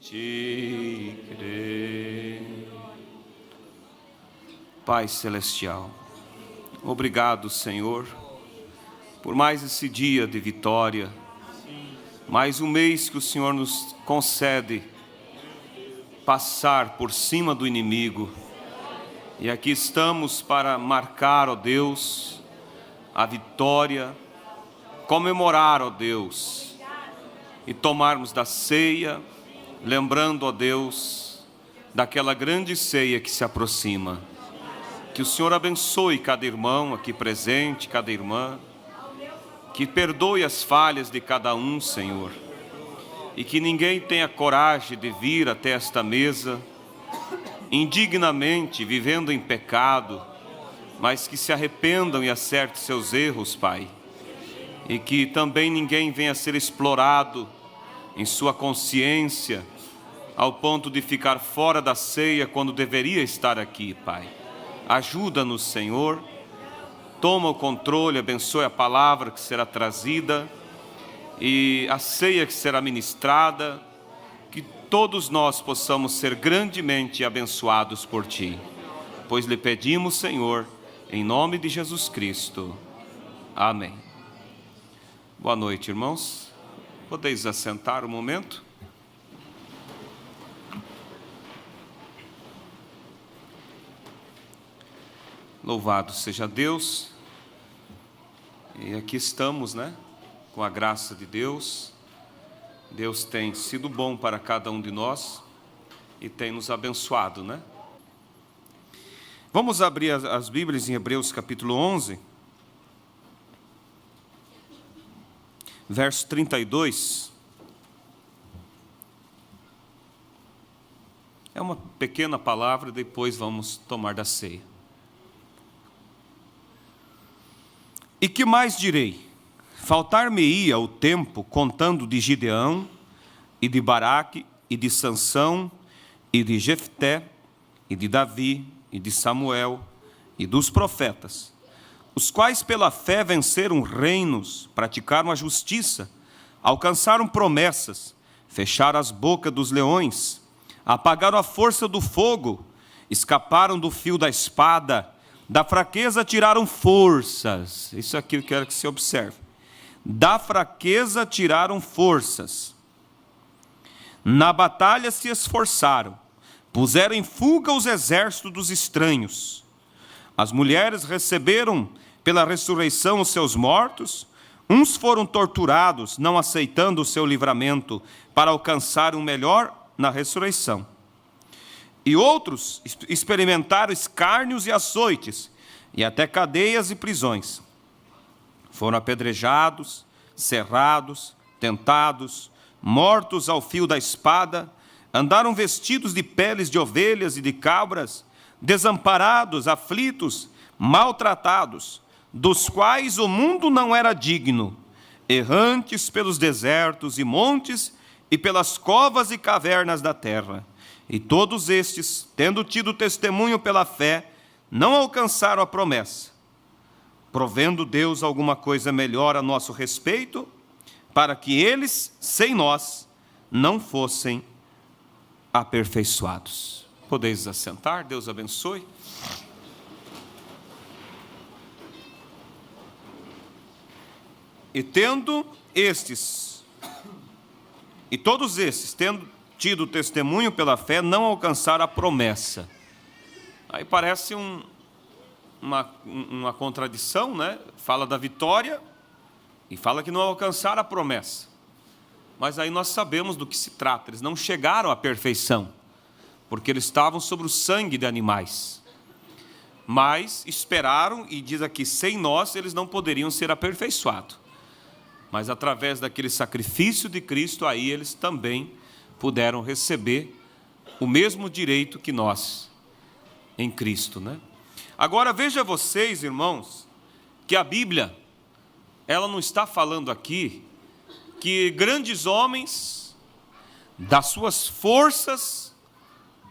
te crer. Pai Celestial, obrigado, Senhor, por mais esse dia de vitória, mais um mês que o Senhor nos concede passar por cima do inimigo. E aqui estamos para marcar, ó Deus, a vitória, comemorar, ó Deus, e tomarmos da ceia, lembrando, ó Deus, daquela grande ceia que se aproxima. Que o Senhor abençoe cada irmão aqui presente, cada irmã, que perdoe as falhas de cada um, Senhor, e que ninguém tenha coragem de vir até esta mesa indignamente, vivendo em pecado, mas que se arrependam e acertem seus erros, Pai, e que também ninguém venha a ser explorado em sua consciência, ao ponto de ficar fora da ceia quando deveria estar aqui, Pai. Ajuda-nos, Senhor, toma o controle, abençoe a palavra que será trazida e a ceia que será ministrada, que todos nós possamos ser grandemente abençoados por Ti, pois lhe pedimos, Senhor, em nome de Jesus Cristo. Amém. Boa noite, irmãos. Podeis assentar um momento? Louvado seja Deus. E aqui estamos, né? Com a graça de Deus. Deus tem sido bom para cada um de nós e tem nos abençoado, né? Vamos abrir as Bíblias em Hebreus capítulo 11, verso 32. É uma pequena palavra, depois vamos tomar da ceia. E que mais direi? Faltar-me-ia o tempo contando de Gideão, e de Baraque, e de Sansão, e de Jefté, e de Davi, e de Samuel, e dos profetas, os quais pela fé venceram reinos, praticaram a justiça, alcançaram promessas, fecharam as bocas dos leões, apagaram a força do fogo, escaparam do fio da espada, da fraqueza tiraram forças. Isso aqui eu quero que se observe. Da fraqueza tiraram forças. Na batalha se esforçaram, puseram em fuga os exércitos dos estranhos. As mulheres receberam pela ressurreição os seus mortos, uns foram torturados, não aceitando o seu livramento, para alcançar um melhor na ressurreição. E outros experimentaram escárnios e açoites, e até cadeias e prisões. Foram apedrejados, cerrados, tentados, mortos ao fio da espada, andaram vestidos de peles de ovelhas e de cabras, desamparados, aflitos, maltratados, dos quais o mundo não era digno, errantes pelos desertos e montes e pelas covas e cavernas da terra. E todos estes, tendo tido testemunho pela fé, não alcançaram a promessa, provendo Deus alguma coisa melhor a nosso respeito, para que eles, sem nós, não fossem aperfeiçoados. Podeis assentar, Deus abençoe. E tendo estes, e todos estes, tendo tido testemunho pela fé, não alcançaram a promessa. Aí parece uma contradição, né? Fala da vitória e fala que não alcançaram a promessa. Mas aí nós sabemos do que se trata. Eles não chegaram à perfeição, porque eles estavam sobre o sangue de animais. Mas esperaram, e diz aqui, sem nós eles não poderiam ser aperfeiçoados. Mas através daquele sacrifício de Cristo, aí eles também puderam receber o mesmo direito que nós, em Cristo, né? Agora veja vocês, irmãos, que a Bíblia, ela não está falando aqui que grandes homens, das suas forças,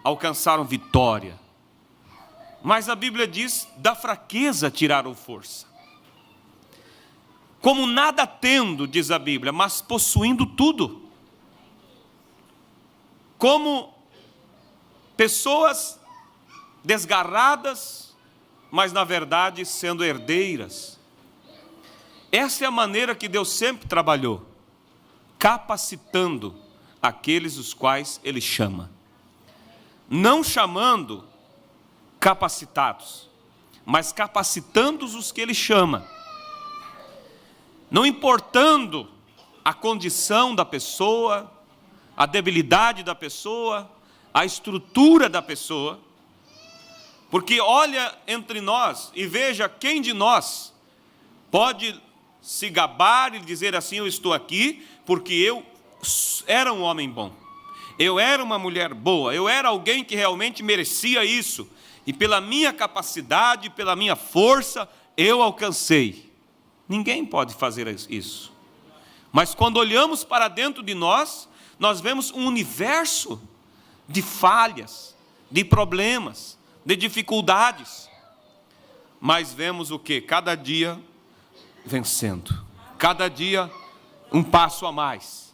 alcançaram vitória. Mas a Bíblia diz, da fraqueza tiraram força. Como nada tendo, diz a Bíblia, mas possuindo tudo. como pessoas desgarradas, mas na verdade sendo herdeiras. Essa é a maneira que Deus sempre trabalhou, capacitando aqueles os quais Ele chama. Não chamando capacitados, mas capacitando os que Ele chama. Não importando a condição da pessoa, a debilidade da pessoa, a estrutura da pessoa, porque olha entre nós e veja quem de nós pode se gabar e dizer assim: eu estou aqui porque eu era um homem bom, eu era uma mulher boa, eu era alguém que realmente merecia isso, e pela minha capacidade, pela minha força, eu alcancei. Ninguém pode fazer isso. Mas quando olhamos para dentro de nós, nós vemos um universo de falhas, de problemas, de dificuldades. Mas vemos o quê? Cada dia vencendo. Cada dia um passo a mais.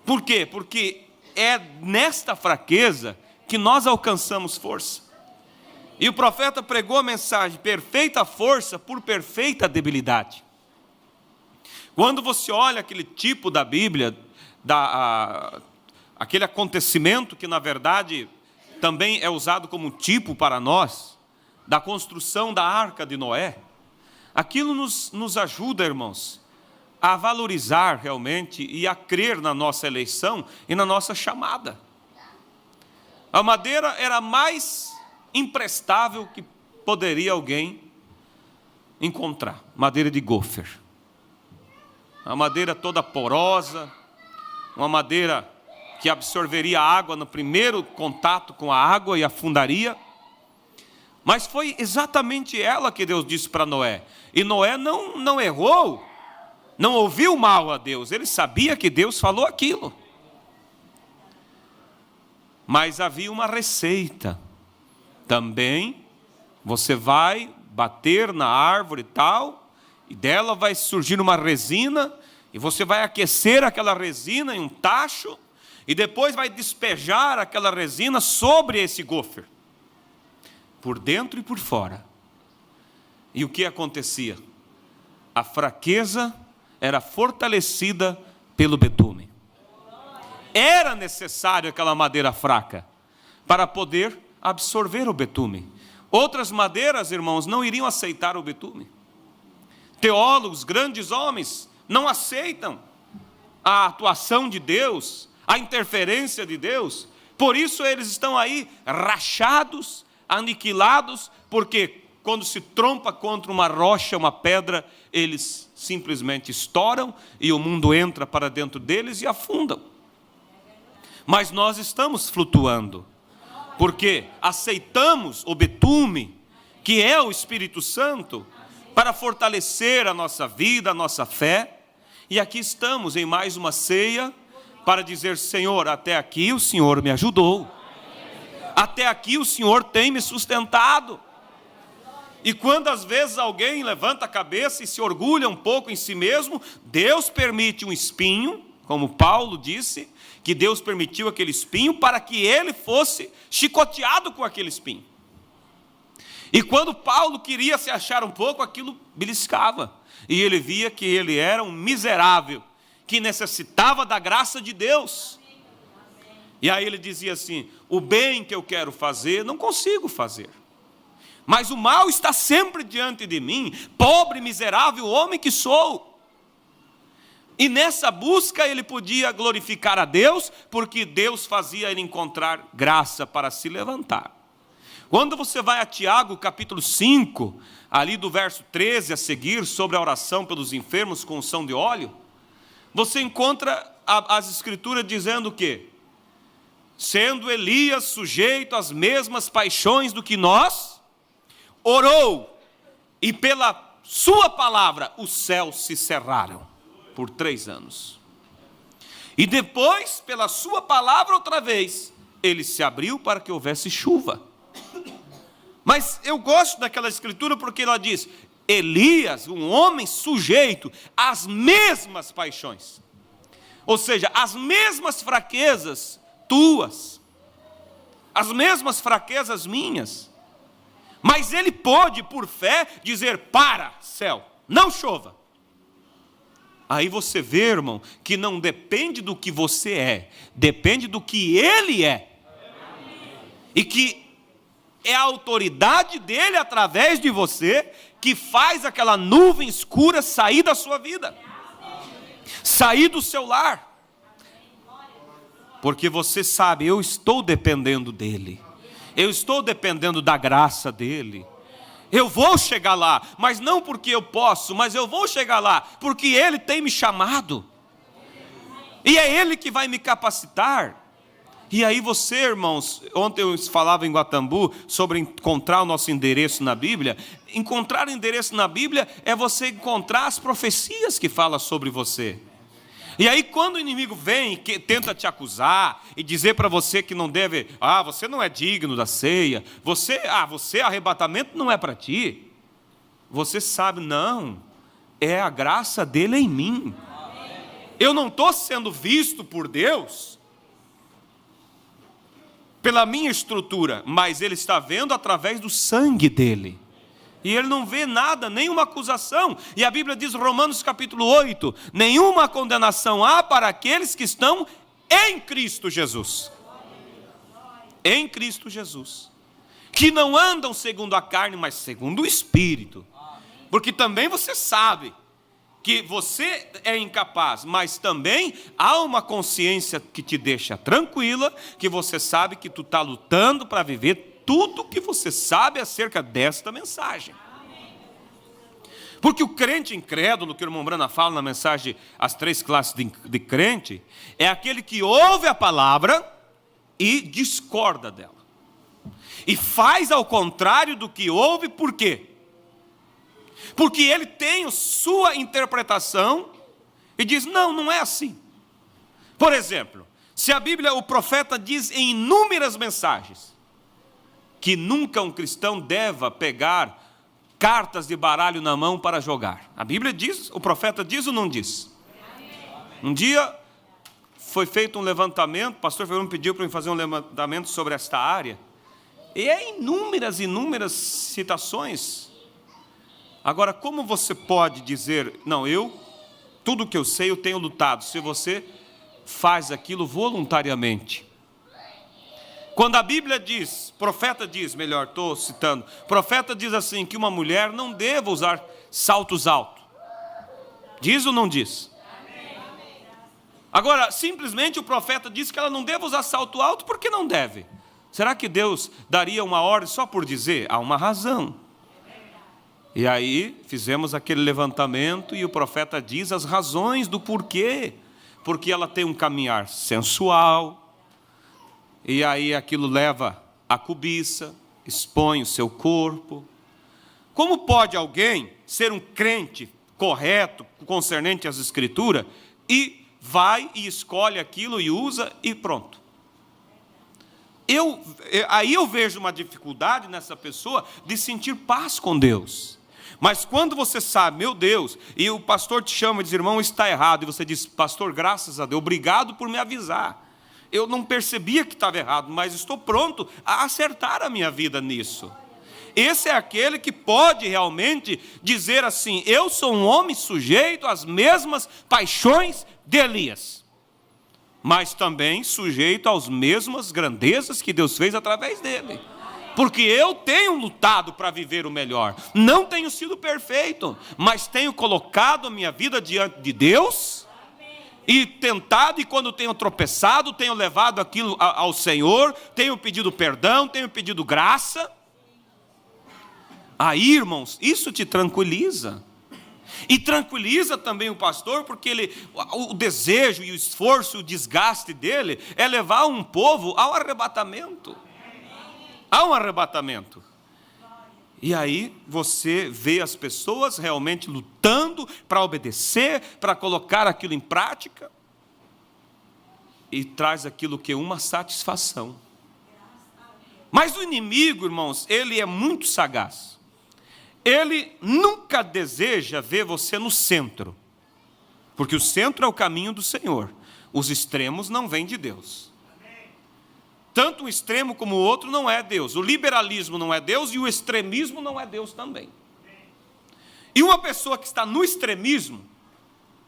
Por quê? Porque é nesta fraqueza que nós alcançamos força. E o profeta pregou a mensagem: perfeita força por perfeita debilidade. Quando você olha aquele tipo da Bíblia, aquele acontecimento que na verdade também é usado como tipo para nós, da construção da Arca de Noé, aquilo nos ajuda, irmãos, a valorizar realmente e a crer na nossa eleição e na nossa chamada. A madeira era a mais imprestável que poderia alguém encontrar, madeira de gofer. Uma madeira toda porosa, uma madeira que absorveria a água no primeiro contato com a água e afundaria. Mas foi exatamente ela que Deus disse para Noé. E Noé não errou, não ouviu mal a Deus, ele sabia que Deus falou aquilo. Mas havia uma receita. Também você vai bater na árvore e tal, e dela vai surgir uma resina, e você vai aquecer aquela resina em um tacho, e depois vai despejar aquela resina sobre esse gofer, por dentro e por fora. E o que acontecia? A fraqueza era fortalecida pelo betume. Era necessário aquela madeira fraca para poder absorver o betume. Outras madeiras, irmãos, não iriam aceitar o betume. Teólogos, grandes homens, não aceitam a atuação de Deus, a interferência de Deus. Por isso eles estão aí rachados, aniquilados, porque quando se trompa contra uma rocha, uma pedra, eles simplesmente estouram e o mundo entra para dentro deles e afundam. Mas nós estamos flutuando, porque aceitamos o betume, que é o Espírito Santo, para fortalecer a nossa vida, a nossa fé. E aqui estamos em mais uma ceia, para dizer: Senhor, até aqui o Senhor me ajudou. Até aqui o Senhor tem me sustentado. E quando às vezes alguém levanta a cabeça e se orgulha um pouco em si mesmo, Deus permite um espinho, como Paulo disse, que Deus permitiu aquele espinho para que ele fosse chicoteado com aquele espinho. E quando Paulo queria se achar um pouco, aquilo beliscava. E ele via que ele era um miserável, que necessitava da graça de Deus. E aí ele dizia assim: o bem que eu quero fazer, não consigo fazer. Mas o mal está sempre diante de mim, pobre, miserável homem que sou. E nessa busca ele podia glorificar a Deus, porque Deus fazia ele encontrar graça para se levantar. Quando você vai a Tiago, capítulo 5, ali do verso 13 a seguir, sobre a oração pelos enfermos com unção de óleo, você encontra as escrituras dizendo o quê? Sendo Elias sujeito às mesmas paixões do que nós, orou, e pela sua palavra os céus se cerraram por 3 anos. E depois, pela sua palavra outra vez, ele se abriu para que houvesse chuva. Mas eu gosto daquela escritura porque ela diz: Elias, um homem sujeito às mesmas paixões. Ou seja, as mesmas fraquezas tuas, as mesmas fraquezas minhas. Mas ele pôde, por fé, dizer: para, céu, não chova. Aí você vê, irmão, que não depende do que você é, depende do que ele é. E que é a autoridade dele através de você que faz aquela nuvem escura sair da sua vida, sair do seu lar. Porque você sabe, eu estou dependendo dele, eu estou dependendo da graça dele. Eu vou chegar lá, mas não porque eu posso, mas eu vou chegar lá porque ele tem me chamado. E é ele que vai me capacitar. E aí você, irmãos, ontem eu falava em Guatambu sobre encontrar o nosso endereço na Bíblia. Encontrar o endereço na Bíblia é você encontrar as profecias que falam sobre você. E aí quando o inimigo vem, que tenta te acusar e dizer para você que não deve, você não é digno da ceia, você arrebatamento não é para ti. Você sabe, não, é a graça dele em mim. Eu não estou sendo visto por Deus pela minha estrutura, mas ele está vendo através do sangue dele. E ele não vê nada, nenhuma acusação. E a Bíblia diz, Romanos capítulo 8, nenhuma condenação há para aqueles que estão em Cristo Jesus. Em Cristo Jesus. Que não andam segundo a carne, mas segundo o Espírito. Porque também você sabe que você é incapaz, mas também há uma consciência que te deixa tranquila, que você sabe que tu está lutando para viver tudo que você sabe acerca desta mensagem. Porque o crente incrédulo, que o irmão Brana fala na mensagem As Três Classes de Crente, é aquele que ouve a palavra e discorda dela. E faz ao contrário do que ouve, por quê? Porque ele tem sua interpretação e diz, não é assim. Por exemplo, se a Bíblia, o profeta diz em inúmeras mensagens, que nunca um cristão deva pegar cartas de baralho na mão para jogar. A Bíblia diz, o profeta diz ou não diz? Um dia foi feito um levantamento, o pastor Fernando pediu para eu fazer um levantamento sobre esta área, e é inúmeras citações. Agora, como você pode dizer, não, tudo que eu sei eu tenho lutado, se você faz aquilo voluntariamente? Quando a Bíblia diz, profeta diz, melhor, estou citando, profeta diz assim, que uma mulher não deva usar saltos altos. Diz ou não diz? Agora, simplesmente o profeta diz que ela não deve usar salto alto, por que não deve? Será que Deus daria uma ordem só por dizer? Há uma razão. E aí, fizemos aquele levantamento e o profeta diz as razões do porquê. Porque ela tem um caminhar sensual, e aí aquilo leva à cobiça, expõe o seu corpo. Como pode alguém ser um crente correto, concernente às Escrituras, e vai e escolhe aquilo e usa e pronto? Aí eu vejo uma dificuldade nessa pessoa de sentir paz com Deus. Mas quando você sabe, meu Deus, e o pastor te chama e diz, irmão, está errado, e você diz, pastor, graças a Deus, obrigado por me avisar. Eu não percebia que estava errado, mas estou pronto a acertar a minha vida nisso. Esse é aquele que pode realmente dizer assim, eu sou um homem sujeito às mesmas paixões de Elias, mas também sujeito às mesmas grandezas que Deus fez através dele. Porque eu tenho lutado para viver o melhor. Não tenho sido perfeito, mas tenho colocado a minha vida diante de Deus e tentado, e quando tenho tropeçado, tenho levado aquilo ao Senhor, tenho pedido perdão, tenho pedido graça. Aí, irmãos, isso te tranquiliza. E tranquiliza também o pastor, porque o desejo e o esforço, o desgaste dele é levar um povo ao arrebatamento. Há um arrebatamento. E aí você vê as pessoas realmente lutando para obedecer, para colocar aquilo em prática, e traz aquilo que é uma satisfação. Mas o inimigo, irmãos, ele é muito sagaz. Ele nunca deseja ver você no centro, porque o centro é o caminho do Senhor. Os extremos não vêm de Deus. Tanto um extremo como o outro não é Deus. O liberalismo não é Deus e o extremismo não é Deus também. E uma pessoa que está no extremismo,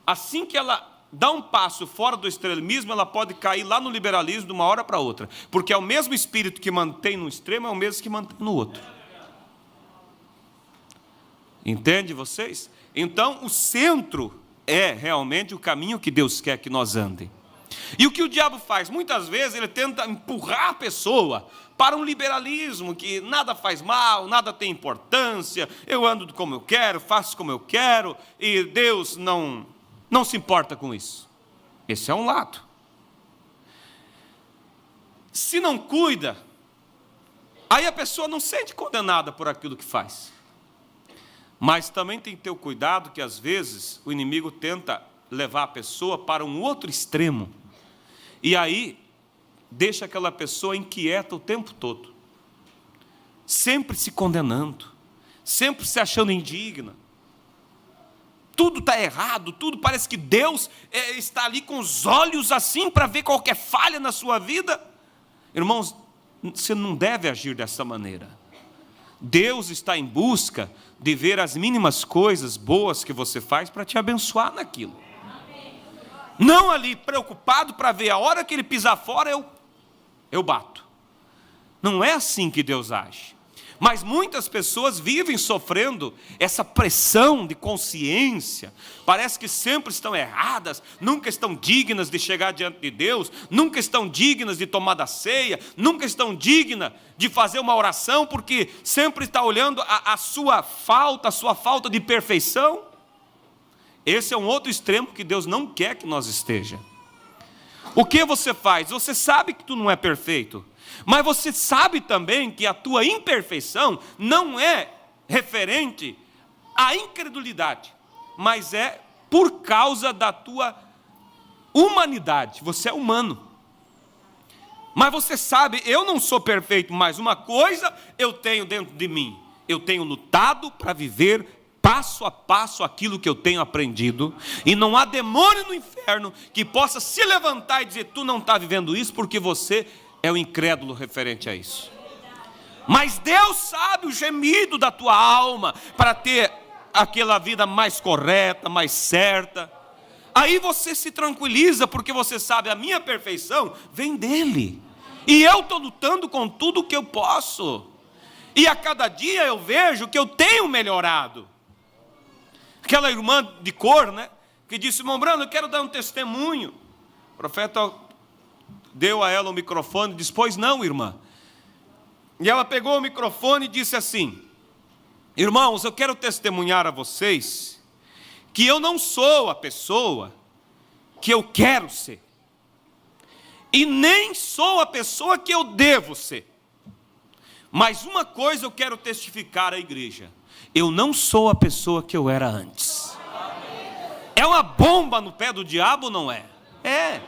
assim que ela dá um passo fora do extremismo, ela pode cair lá no liberalismo de uma hora para outra. Porque é o mesmo espírito que mantém no extremo, é o mesmo que mantém no outro. Entende vocês? Então, o centro é realmente o caminho que Deus quer que nós andem. E o que o diabo faz? Muitas vezes ele tenta empurrar a pessoa para um liberalismo, que nada faz mal, nada tem importância, eu ando como eu quero, faço como eu quero, e Deus não se importa com isso. Esse é um lado. Se não cuida, aí a pessoa não se sente condenada por aquilo que faz. Mas também tem que ter o cuidado que às vezes o inimigo tenta levar a pessoa para um outro extremo. E aí deixa aquela pessoa inquieta o tempo todo, sempre se condenando, sempre se achando indigna. Tudo está errado, tudo parece que Deus está ali com os olhos assim para ver qualquer falha na sua vida. Irmãos, você não deve agir dessa maneira. Deus está em busca de ver as mínimas coisas boas que você faz para te abençoar naquilo. Não ali preocupado para ver a hora que ele pisar fora, eu bato. Não é assim que Deus age. Mas muitas pessoas vivem sofrendo essa pressão de consciência. Parece que sempre estão erradas, nunca estão dignas de chegar diante de Deus, nunca estão dignas de tomar da ceia, nunca estão dignas de fazer uma oração, porque sempre está olhando a sua falta de perfeição. Esse é um outro extremo que Deus não quer que nós esteja. O que você faz? Você sabe que tu não é perfeito, mas você sabe também que a tua imperfeição não é referente à incredulidade, mas é por causa da tua humanidade. Você é humano. Mas você sabe, eu não sou perfeito, mas uma coisa eu tenho dentro de mim. Eu tenho lutado para viver passo a passo aquilo que eu tenho aprendido, e não há demônio no inferno que possa se levantar e dizer, tu não está vivendo isso porque você é o incrédulo referente a isso. Mas Deus sabe o gemido da tua alma para ter aquela vida mais correta, mais certa. Aí você se tranquiliza, porque você sabe, a minha perfeição vem dele, e eu estou lutando com tudo o que eu posso, e a cada dia eu vejo que eu tenho melhorado. Aquela irmã de cor, né, que disse, irmão Brando, eu quero dar um testemunho. O profeta deu a ela o microfone e disse, pois não, irmã. E ela pegou o microfone e disse assim, irmãos, eu quero testemunhar a vocês que eu não sou a pessoa que eu quero ser, e nem sou a pessoa que eu devo ser. Mas uma coisa eu quero testificar à igreja, eu não sou a pessoa que eu era antes. É uma bomba no pé do diabo, não é? É.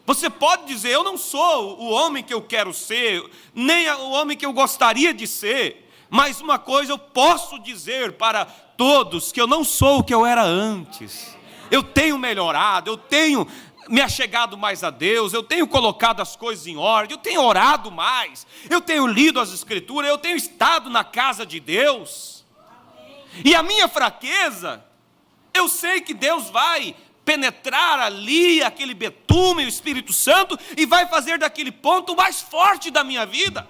Você pode dizer, eu não sou o homem que eu quero ser, nem o homem que eu gostaria de ser, mas uma coisa eu posso dizer para todos, que eu não sou o que eu era antes. Eu tenho melhorado, eu tenho me achegado mais a Deus, eu tenho colocado as coisas em ordem, eu tenho orado mais, eu tenho lido as Escrituras, eu tenho estado na casa de Deus. E a minha fraqueza, eu sei que Deus vai penetrar ali aquele betume, o Espírito Santo, e vai fazer daquele ponto mais forte da minha vida.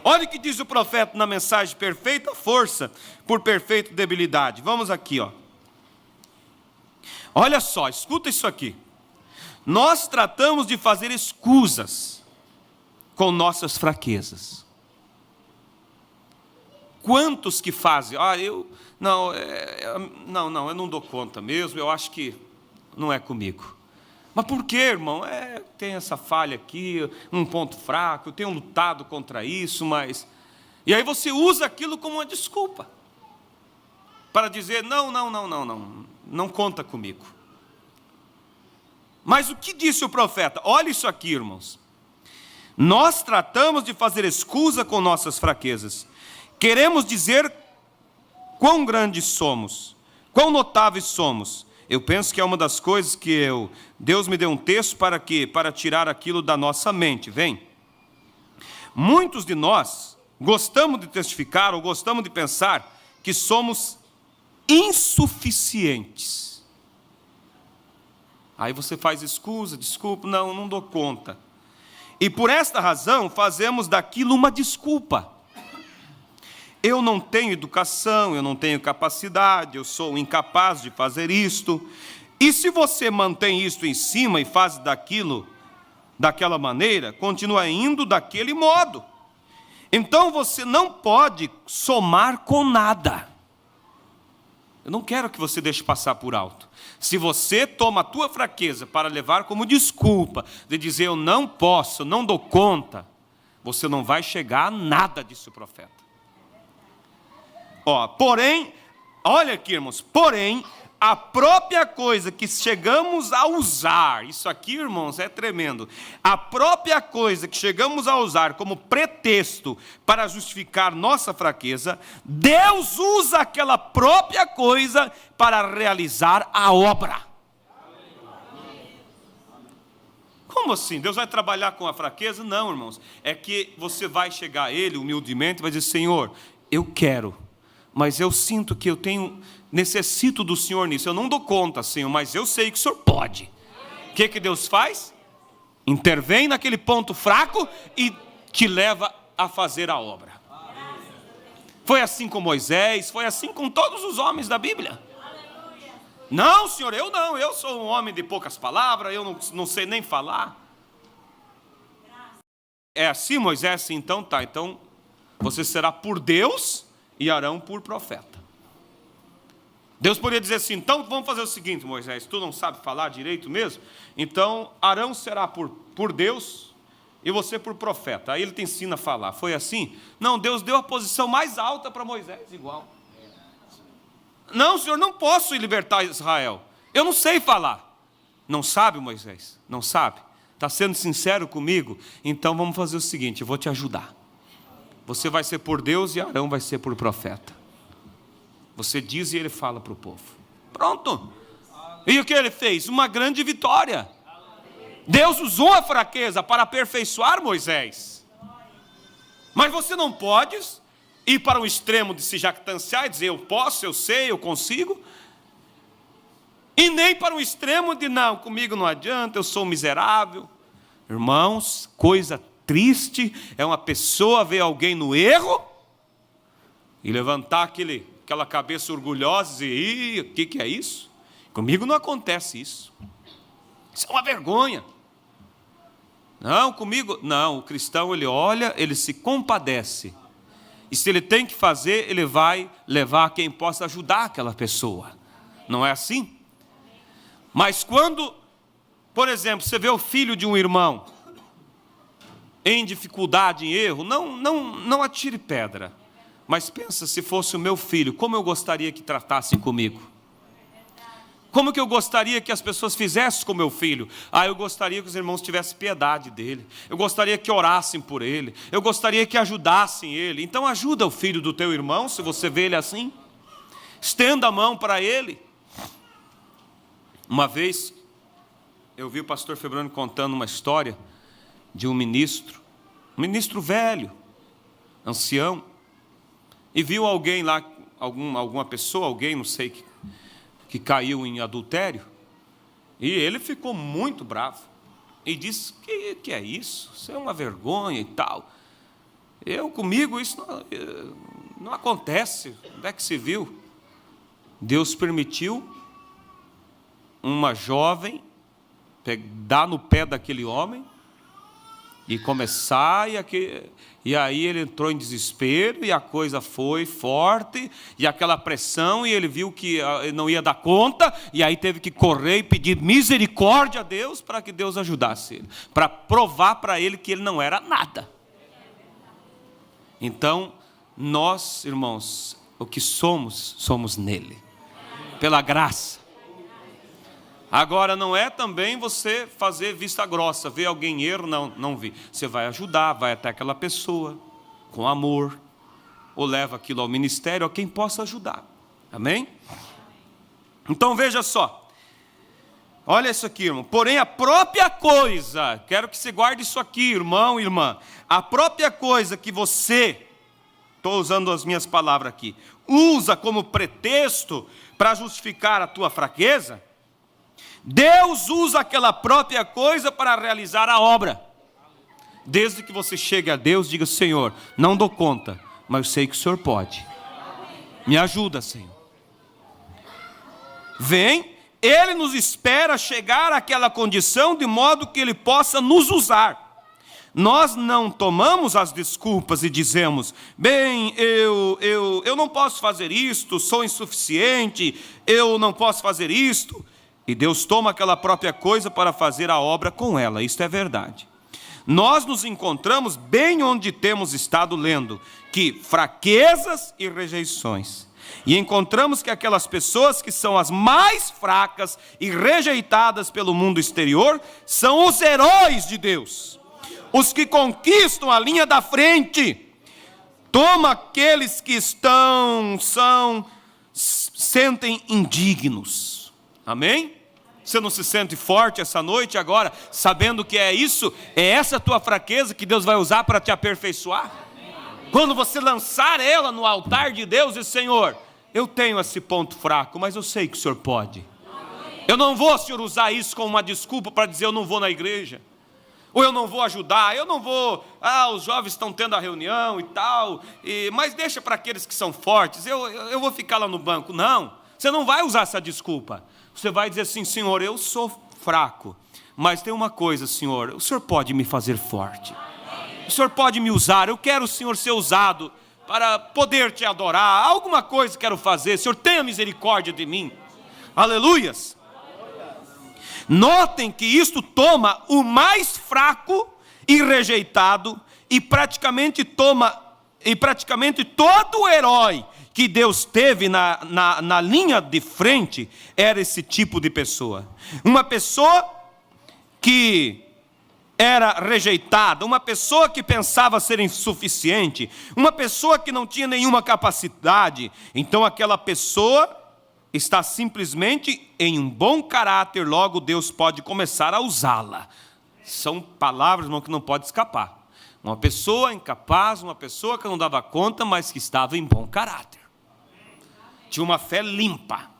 Olha o que diz o profeta na mensagem, perfeita força por perfeita debilidade. Vamos aqui, ó. Olha só, escuta isso aqui. Nós tratamos de fazer escusas com nossas fraquezas. Quantos que fazem? Eu não dou conta mesmo, eu acho que não é comigo. Mas por quê, irmão? Tem essa falha aqui, um ponto fraco, eu tenho lutado contra isso, mas... E aí você usa aquilo como uma desculpa, para dizer, não conta comigo. Mas o que disse o profeta? Olha isso aqui, irmãos. Nós tratamos de fazer escusa com nossas fraquezas. Queremos dizer quão grandes somos, quão notáveis somos. Eu penso que é uma das coisas que Deus me deu um texto para quê? Para tirar aquilo da nossa mente. Vem. Muitos de nós gostamos de testificar ou gostamos de pensar que somos insuficientes. Aí você faz excusa, desculpa, não dou conta. E por esta razão fazemos daquilo uma desculpa. Eu não tenho educação, eu não tenho capacidade, eu sou incapaz de fazer isto. E se você mantém isto em cima e faz daquela maneira, continua indo daquele modo. Então você não pode somar com nada. Eu não quero que você deixe passar por alto. Se você toma a tua fraqueza para levar como desculpa, de dizer eu não posso, não dou conta, você não vai chegar a nada, disse o profeta. Porém, olha aqui, irmãos, porém, a própria coisa que chegamos a usar, isso aqui, irmãos, é tremendo, a própria coisa que chegamos a usar como pretexto para justificar nossa fraqueza, Deus usa aquela própria coisa para realizar a obra. Como assim? Deus vai trabalhar com a fraqueza? Não, irmãos, é que você vai chegar a Ele humildemente e vai dizer, Senhor, eu quero, mas eu sinto que necessito do Senhor nisso. Eu não dou conta, Senhor, mas eu sei que o Senhor pode. O que Deus faz? Intervém naquele ponto fraco e te leva a fazer a obra. Foi assim com Moisés, foi assim com todos os homens da Bíblia. Não, Senhor, eu sou um homem de poucas palavras, eu não sei nem falar. É assim, Moisés? Então tá, então você será por Deus e Arão por profeta. Deus poderia dizer assim, então vamos fazer o seguinte, Moisés, tu não sabe falar direito mesmo? Então Arão será por Deus e você por profeta. Aí ele te ensina a falar. Foi assim? Não, Deus deu a posição mais alta para Moisés, igual. Não, Senhor, não posso libertar Israel. Eu não sei falar. Não sabe, Moisés? Não sabe? Está sendo sincero comigo? Então vamos fazer o seguinte, eu vou te ajudar. Você vai ser por Deus e Arão vai ser por profeta. Você diz e ele fala para o povo. Pronto. E o que ele fez? Uma grande vitória. Deus usou a fraqueza para aperfeiçoar Moisés. Mas você não pode ir para um extremo de se jactanciar e dizer eu posso, eu sei, eu consigo. E nem para um extremo de não, comigo não adianta, eu sou miserável. Irmãos, coisa triste é uma pessoa ver alguém no erro e levantar aquela cabeça orgulhosa e dizer, o que é isso? Comigo não acontece isso. Isso é uma vergonha. Não, comigo, não, o cristão ele olha, ele se compadece. E se ele tem que fazer, ele vai levar quem possa ajudar aquela pessoa. Não é assim? Mas quando, por exemplo, você vê o filho de um irmão em dificuldade, em erro, não atire pedra. Mas pensa, se fosse o meu filho, como eu gostaria que tratassem comigo? Como que eu gostaria que as pessoas fizessem com o meu filho? Eu gostaria que os irmãos tivessem piedade dele. Eu gostaria que orassem por ele. Eu gostaria que ajudassem ele. Então ajuda o filho do teu irmão, se você vê ele assim. Estenda a mão para ele. Uma vez, eu vi o pastor Febrônio contando uma história de um ministro velho, ancião, e viu alguém lá, alguma pessoa, alguém, não sei, que caiu em adultério, e ele ficou muito bravo, e disse, que é isso? Isso é uma vergonha e tal. Comigo isso não acontece, onde é que se viu? Deus permitiu uma jovem dar no pé daquele homem, e começar, e aí ele entrou em desespero, e a coisa foi forte, e aquela pressão, e ele viu que ele não ia dar conta, e aí teve que correr e pedir misericórdia a Deus, para que Deus ajudasse ele, para provar para ele que ele não era nada. Então, nós, irmãos, o que somos nele, pela graça. Agora, não é também você fazer vista grossa, ver alguém em erro, não vi. Você vai ajudar, vai até aquela pessoa, com amor, ou leva aquilo ao ministério, a quem possa ajudar. Amém? Então, veja só, Olha isso aqui, irmão. Porém, a própria coisa, quero que você guarde isso aqui, irmão e irmã. A própria coisa que você, estou usando as minhas palavras aqui, usa como pretexto para justificar a tua fraqueza, Deus usa aquela própria coisa para realizar a obra. Desde que você chegue a Deus, diga: Senhor, não dou conta, mas eu sei que o Senhor pode. Me ajuda, Senhor. Vem, Ele nos espera chegar àquela condição de modo que Ele possa nos usar. Nós não tomamos as desculpas e dizemos: bem, eu não posso fazer isto, sou insuficiente, eu não posso fazer isto. E Deus toma aquela própria coisa para fazer a obra com ela, isto é verdade. Nós nos encontramos bem onde temos estado lendo, que fraquezas e rejeições. E encontramos que aquelas pessoas que são as mais fracas e rejeitadas pelo mundo exterior são os heróis de Deus, os que conquistam a linha da frente. Toma aqueles que sentem indignos. Amém? Você não se sente forte essa noite agora, sabendo que é isso, é essa tua fraqueza que Deus vai usar para te aperfeiçoar? Quando você lançar ela no altar de Deus e: Senhor, eu tenho esse ponto fraco, mas eu sei que o Senhor pode. Eu não vou, Senhor, usar isso como uma desculpa para dizer: eu não vou na igreja, ou eu não vou ajudar, eu não vou, os jovens estão tendo a reunião e tal, mas deixa para aqueles que são fortes, eu vou ficar lá no banco. Não, você não vai usar essa desculpa. Você vai dizer assim: Senhor, eu sou fraco, mas tem uma coisa, Senhor, o Senhor pode me fazer forte. O Senhor pode me usar, eu quero, Senhor, ser usado para poder te adorar. Alguma coisa quero fazer, Senhor, tenha misericórdia de mim. Aleluias. Notem que isto toma o mais fraco e rejeitado e praticamente todo o herói que Deus teve na linha de frente era esse tipo de pessoa. Uma pessoa que era rejeitada, uma pessoa que pensava ser insuficiente, uma pessoa que não tinha nenhuma capacidade. Então aquela pessoa está simplesmente em um bom caráter, logo Deus pode começar a usá-la. São palavras, irmão, que não pode escapar. Uma pessoa incapaz, uma pessoa que não dava conta, mas que estava em bom caráter. Tinha uma fé limpa.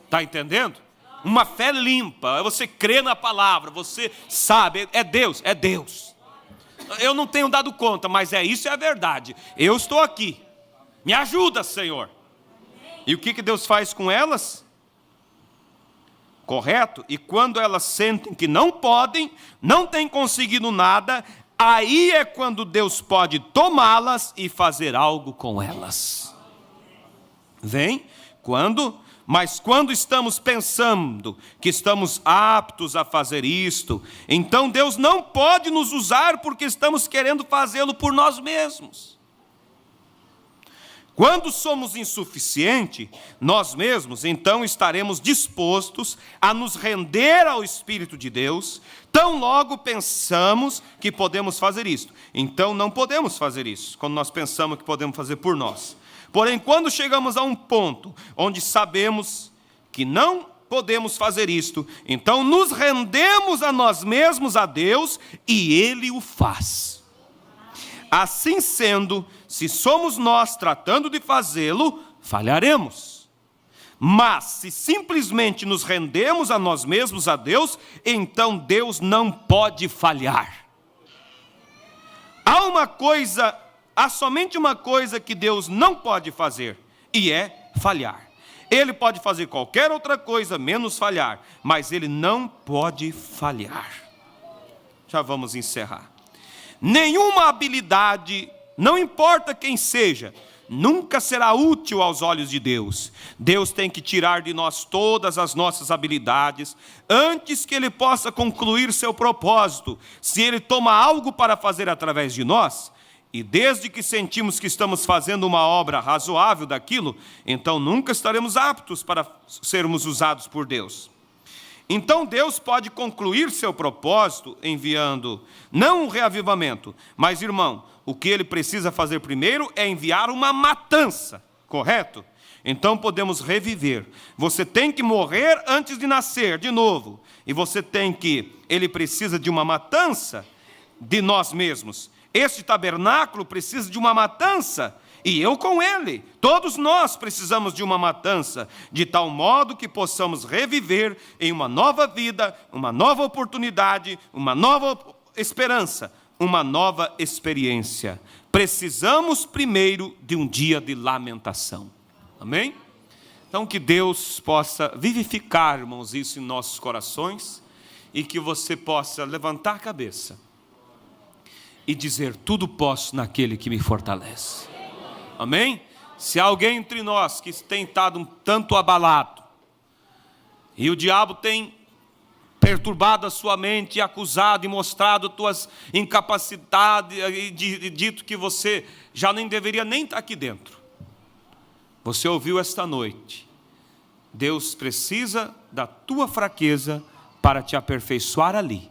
Está entendendo? Uma fé limpa. Você crê na palavra, você sabe, é Deus, é Deus. Eu não tenho dado conta, mas isso é a verdade. Eu estou aqui. Me ajuda, Senhor. E o que Deus faz com elas? Correto? E quando elas sentem que não podem, não têm conseguido nada, aí é quando Deus pode tomá-las e fazer algo com elas. Vem? Mas quando estamos pensando que estamos aptos a fazer isto, então Deus não pode nos usar porque estamos querendo fazê-lo por nós mesmos. Quando somos insuficientes, nós mesmos, então estaremos dispostos a nos render ao Espírito de Deus, tão logo pensamos que podemos fazer isto. Então não podemos fazer isso, quando nós pensamos que podemos fazer por nós. Porém, quando chegamos a um ponto onde sabemos que não podemos fazer isto, então nos rendemos a nós mesmos a Deus e Ele o faz. Assim sendo, se somos nós tratando de fazê-lo, falharemos. Mas se simplesmente nos rendemos a nós mesmos a Deus, então Deus não pode falhar. Há somente uma coisa que Deus não pode fazer, e é falhar. Ele pode fazer qualquer outra coisa, menos falhar, mas Ele não pode falhar. Já vamos encerrar. Nenhuma habilidade, não importa quem seja, nunca será útil aos olhos de Deus. Deus tem que tirar de nós todas as nossas habilidades, antes que Ele possa concluir seu propósito. Se Ele toma algo para fazer através de nós, e desde que sentimos que estamos fazendo uma obra razoável daquilo, então nunca estaremos aptos para sermos usados por Deus. Então Deus pode concluir seu propósito enviando, não um reavivamento, mas, irmão, o que Ele precisa fazer primeiro é enviar uma matança, correto? então podemos reviver. Você tem que morrer antes de nascer de novo. E você tem que, ele precisa de uma matança de nós mesmos. Este tabernáculo precisa de uma matança, e eu com ele. Todos nós precisamos de uma matança, de tal modo que possamos reviver em uma nova vida, uma nova oportunidade, uma nova esperança, uma nova experiência. Precisamos primeiro de um dia de lamentação. Amém? Então que Deus possa vivificar, irmãos, isso em nossos corações, e que você possa levantar a cabeça e dizer: tudo posso naquele que me fortalece. Amém? Se há alguém entre nós que tem estado um tanto abalado, e o diabo tem perturbado a sua mente, acusado e mostrado tuas incapacidades, e dito que você já nem deveria nem estar aqui dentro. Você ouviu esta noite: Deus precisa da tua fraqueza para te aperfeiçoar ali.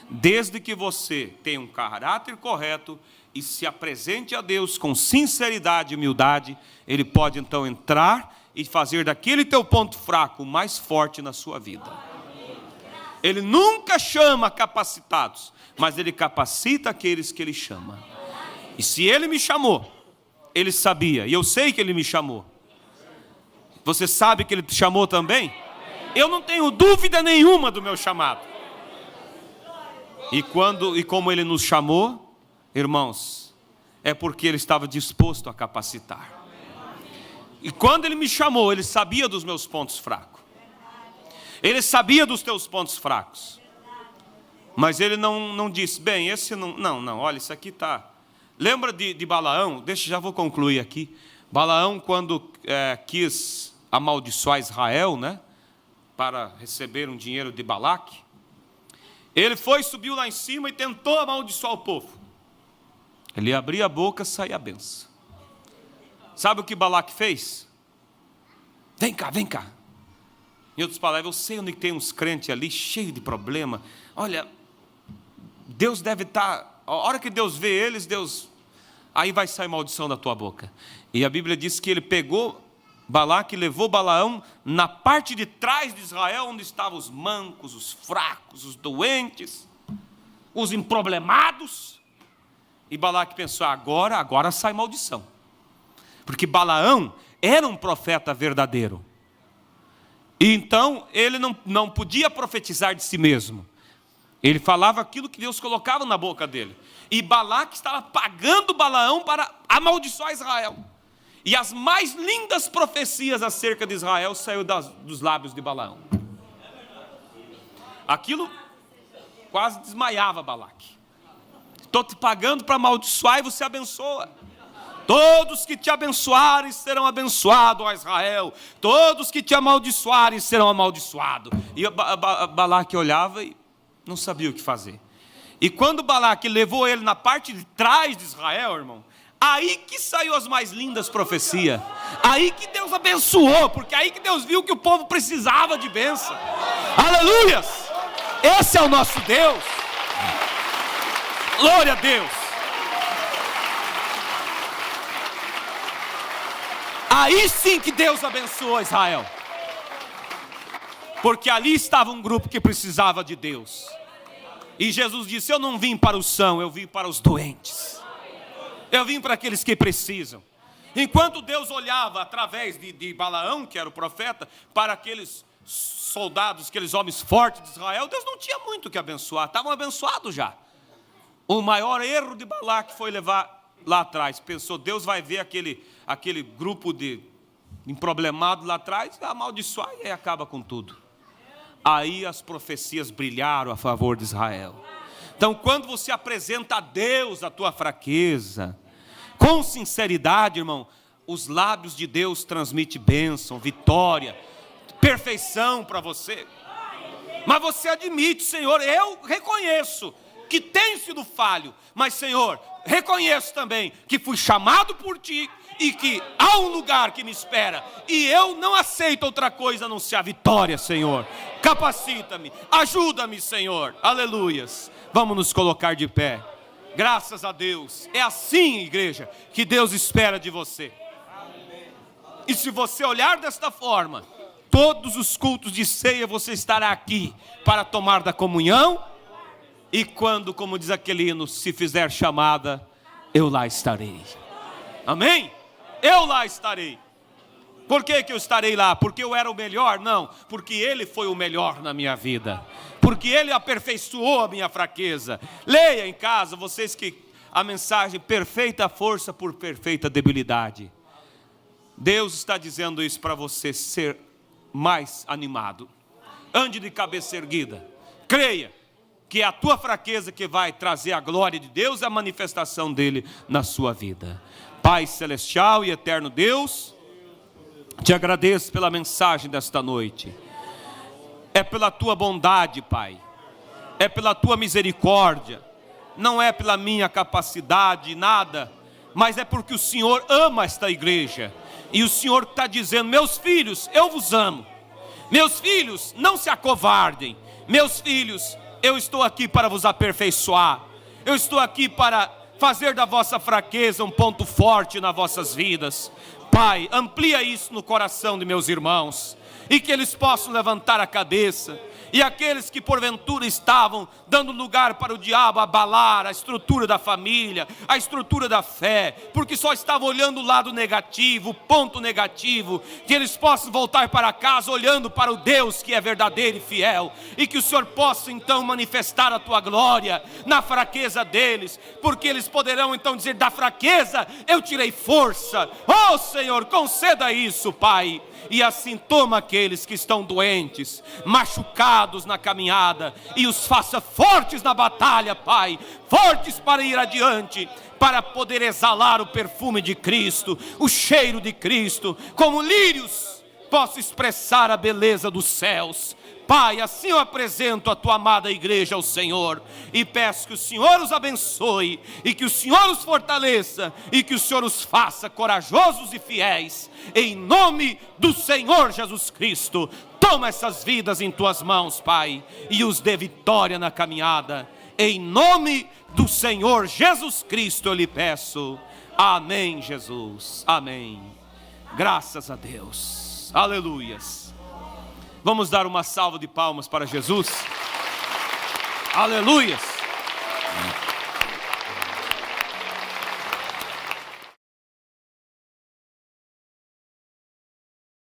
Desde que você tenha um caráter correto e se apresente a Deus com sinceridade e humildade, Ele pode então entrar e fazer daquele teu ponto fraco o mais forte na sua vida. Ele nunca chama capacitados, mas Ele capacita aqueles que Ele chama. E se Ele me chamou, Ele sabia, e eu sei que Ele me chamou. Você sabe que Ele te chamou também? Eu não tenho dúvida nenhuma do meu chamado. E como Ele nos chamou, irmãos, é porque Ele estava disposto a capacitar. E quando Ele me chamou, Ele sabia dos meus pontos fracos. Ele sabia dos teus pontos fracos. Mas Ele não disse: bem, esse não, olha, isso aqui está... Lembra de Balaão? Já vou concluir aqui. Balaão, quando quis amaldiçoar Israel, né, para receber um dinheiro de Balaque, ele subiu lá em cima e tentou amaldiçoar o povo. Ele abria a boca, saía a benção. Sabe o que Balaque fez? Vem cá. Em outras palavras, eu sei onde tem uns crentes ali, cheio de problema. Olha, Deus deve estar... A hora que Deus vê eles, aí vai sair maldição da tua boca. E a Bíblia diz que ele pegou Balaque e levou Balaão na parte de trás de Israel, onde estavam os mancos, os fracos, os doentes, os improblemados. E Balaque pensou: agora sai maldição. Porque Balaão era um profeta verdadeiro. E então ele não podia profetizar de si mesmo. Ele falava aquilo que Deus colocava na boca dele. E Balaque estava pagando Balaão para amaldiçoar Israel. E as mais lindas profecias acerca de Israel saíram dos lábios de Balaão. Aquilo quase desmaiava Balaque. Estou te pagando para amaldiçoar e você abençoa. Todos que te abençoarem serão abençoados, ó Israel. Todos que te amaldiçoarem serão amaldiçoados. E Balaque olhava e não sabia o que fazer. E quando Balaque levou ele na parte de trás de Israel, irmão, aí que saiu as mais lindas profecias. Aí que Deus abençoou, porque aí que Deus viu que o povo precisava de bênção. Aleluias! Esse é o nosso Deus. Glória a Deus. Aí sim que Deus abençoou Israel. Porque ali estava um grupo que precisava de Deus. E Jesus disse: eu não vim para os sãos, eu vim para os doentes. Eu vim para aqueles que precisam. Enquanto Deus olhava através de Balaão, que era o profeta, para aqueles soldados, aqueles homens fortes de Israel, Deus não tinha muito que abençoar, estavam abençoados já. O maior erro de Balaque foi levar lá atrás. Pensou: Deus vai ver aquele grupo de emproblemados lá atrás, amaldiçoar e aí acaba com tudo. Aí as profecias brilharam a favor de Israel. Então, quando você apresenta a Deus a tua fraqueza, com sinceridade, irmão, os lábios de Deus transmitem bênção, vitória, perfeição para você. Mas você admite: Senhor, eu reconheço que tenho sido falho, mas Senhor, reconheço também que fui chamado por Ti e que há um lugar que me espera, e eu não aceito outra coisa a não ser a vitória, Senhor. Capacita-me, ajuda-me, Senhor. Aleluias. Vamos nos colocar de pé. Graças a Deus. É assim, igreja, que Deus espera de você. E se você olhar desta forma, todos os cultos de ceia você estará aqui para tomar da comunhão. E quando, como diz aquele hino, se fizer chamada, eu lá estarei. Amém? Eu lá estarei. Por que eu estarei lá? Porque eu era o melhor? Não, porque Ele foi o melhor na minha vida. Porque Ele aperfeiçoou a minha fraqueza. Leia em casa, vocês que a mensagem perfeita força por perfeita debilidade. Deus está dizendo isso para você ser mais animado. Ande de cabeça erguida. Creia que é a tua fraqueza que vai trazer a glória de Deus e a manifestação dele na sua vida. Pai celestial e eterno Deus, te agradeço pela mensagem desta noite. É pela tua bondade, Pai. É pela tua misericórdia. Não é pela minha capacidade, nada. Mas é porque o Senhor ama esta igreja. E o Senhor está dizendo: meus filhos, eu vos amo. Meus filhos, não se acovardem. Meus filhos, eu estou aqui para vos aperfeiçoar. Eu estou aqui para fazer da vossa fraqueza um ponto forte nas vossas vidas. Pai, amplia isso no coração de meus irmãos, e que eles possam levantar a cabeça. E aqueles que porventura estavam dando lugar para o diabo abalar a estrutura da família, a estrutura da fé, porque só estavam olhando o lado negativo, o ponto negativo, que eles possam voltar para casa olhando para o Deus que é verdadeiro e fiel, e que o Senhor possa então manifestar a tua glória na fraqueza deles, porque eles poderão então dizer: da fraqueza eu tirei força. Oh Senhor, conceda isso, Pai. E assim toma aqueles que estão doentes, machucados na caminhada, e os faça fortes na batalha, Pai, fortes para ir adiante, para poder exalar o perfume de Cristo, o cheiro de Cristo, como lírios, posso expressar a beleza dos céus. Pai, assim eu apresento a tua amada igreja ao Senhor, e peço que o Senhor os abençoe, e que o Senhor os fortaleça, e que o Senhor os faça corajosos e fiéis, em nome do Senhor Jesus Cristo. Toma essas vidas em tuas mãos, Pai, e os dê vitória na caminhada, em nome do Senhor Jesus Cristo eu lhe peço. Amém, Jesus, amém. Graças a Deus, aleluias. Vamos dar uma salva de palmas para Jesus. Aleluias.